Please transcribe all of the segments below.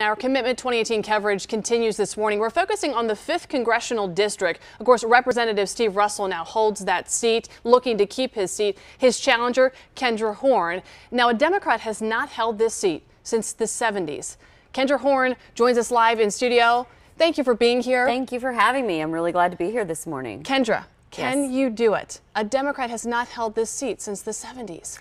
Our Commitment 2018 coverage continues this morning. We're focusing on the 5th Congressional District. Of course, Representative Steve Russell now holds that seat, looking to keep his seat. His challenger, Kendra Horn. Now, a Democrat has not held this seat since the 70s. Kendra Horn joins us live in studio. Thank you for being here. Thank you for having me. I'm really glad to be here this morning. Kendra, can Yes. you do it? A Democrat has not held this seat since the 70s.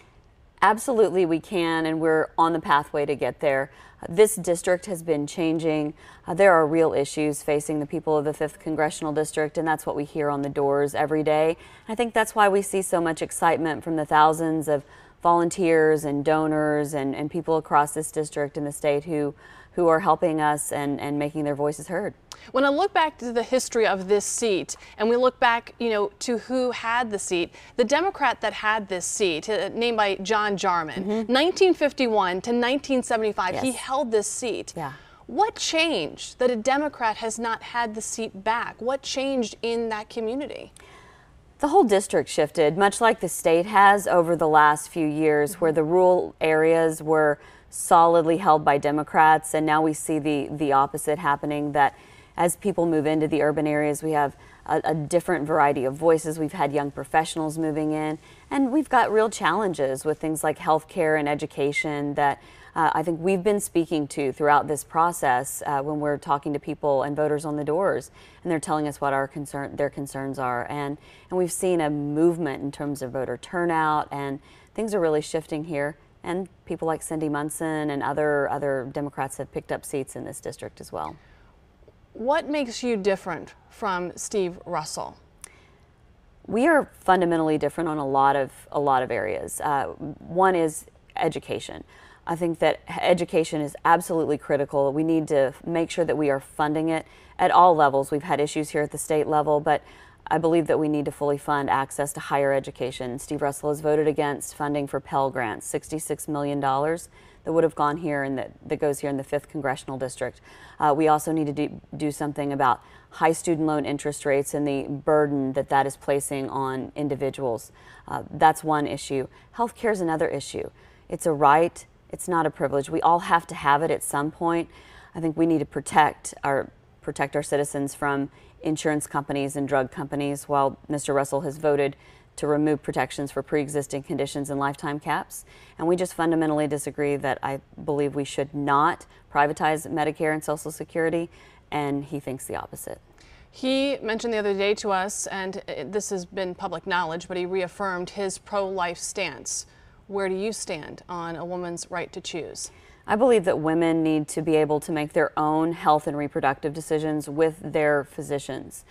Absolutely we can, and we're on the pathway to get there. This district has been changing. There are real issues facing the people of the 5th Congressional District, and that's what we hear on the doors every day. I think that's why we see so much excitement from the thousands of volunteers and donors and people across this district and the state who are helping us and making their voices heard. When I look back to the history of this seat, and we look back, to who had the seat, the Democrat that had this seat, named by John Jarman, 1951 to 1975, Yes. he held this seat. Yeah. What changed that a Democrat has not had the seat back? What changed in that community? The whole district shifted, much like the state has over the last few years, where the rural areas were solidly held by Democrats, and now we see the opposite happening, that as people move into the urban areas, we have a different variety of voices. We've had young professionals moving in, and we've got real challenges with things like healthcare and education that I think we've been speaking to throughout this process when we're talking to people and voters on the doors, and they're telling us what their concerns are. And we've seen a movement in terms of voter turnout, and things are really shifting here. And people like Cindy Munson and other Democrats have picked up seats in this district as well. What makes you different from Steve Russell? We are fundamentally different on a lot of areas. One is education. I think that education is absolutely critical. We need to make sure that we are funding it at all levels. We've had issues here at the state level, but I believe that we need to fully fund access to higher education. Steve Russell has voted against funding for Pell Grants, $66 million that would have gone here and that goes here in the 5th Congressional District. We also need to do something about high student loan interest rates and the burden that is placing on individuals. That's one issue. Healthcare is another issue. It's a right. It's not a privilege. We all have to have it at some point. I think we need to protect our citizens from insurance companies and drug companies, while Mr. Russell has voted to remove protections for pre-existing conditions and lifetime caps. And we just fundamentally disagree that I believe we should not privatize Medicare and Social Security, and he thinks the opposite. He mentioned the other day to us, and this has been public knowledge, but he reaffirmed his pro-life stance. Where do you stand on a woman's right to choose? I believe that women need to be able to make their own health and reproductive decisions with their physicians.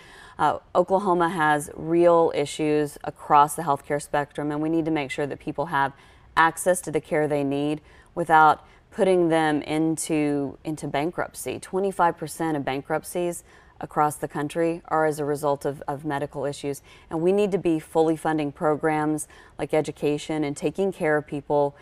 Oklahoma has real issues across the healthcare spectrum, and we need to make sure that people have access to the care they need without putting them into bankruptcy. 25% of bankruptcies across the country are as a result of medical issues, and we need to be fully funding programs like education and taking care of people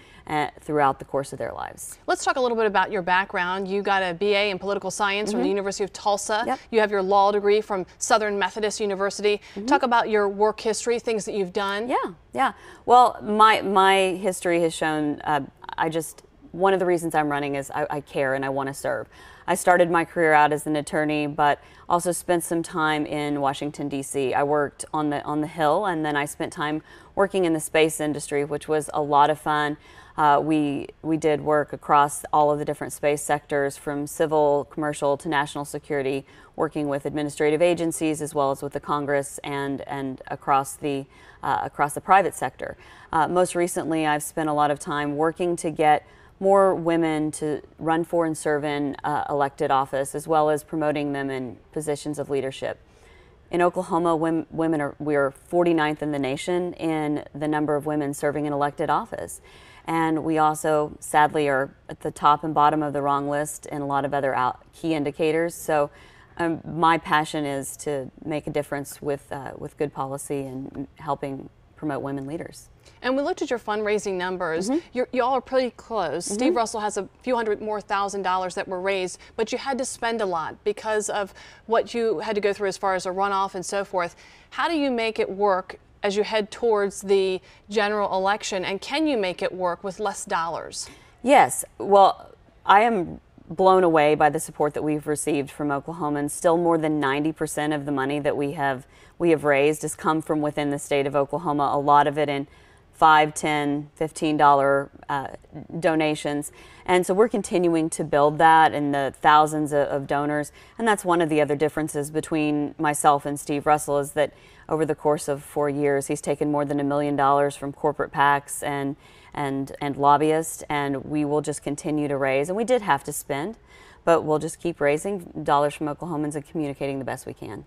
throughout the course of their lives. Let's talk a little bit about your background. You got a BA in political science from the University of Tulsa. Yep. You have your law degree from Southern Methodist University. Talk about your work history, things that you've done. Yeah. Well, my history has shown one of the reasons I'm running is I care and I want to serve. I started my career out as an attorney, but also spent some time in Washington, D.C. I worked on the Hill, and then I spent time working in the space industry, which was a lot of fun. We did work across all of the different space sectors, from civil, commercial to national security, working with administrative agencies as well as with the Congress and across the private sector. Most recently, I've spent a lot of time working to get more women to run for and serve in elected office, as well as promoting them in positions of leadership. In Oklahoma, we are 49th in the nation in the number of women serving in elected office. And we also, sadly, are at the top and bottom of the wrong list in a lot of other key indicators. So my passion is to make a difference with good policy and helping promote women leaders. And we looked at your fundraising numbers. Y'all are pretty close. Steve Russell has a few hundred more $1,000s that were raised, but you had to spend a lot because of what you had to go through as far as a runoff and so forth. How do you make it work as you head towards the general election, and can you make it work with less dollars? Yes. Well, I am blown away by the support that we've received from Oklahomans. Still, more than 90% of the money that we have raised has come from within the state of Oklahoma. A lot of it in $5, $10, $15 donations. And so we're continuing to build that and the thousands of donors. And that's one of the other differences between myself and Steve Russell, is that over the course of 4 years, he's taken more than $1 million from corporate PACs and lobbyists, and we will just continue to raise. And we did have to spend, but we'll just keep raising dollars from Oklahomans and communicating the best we can.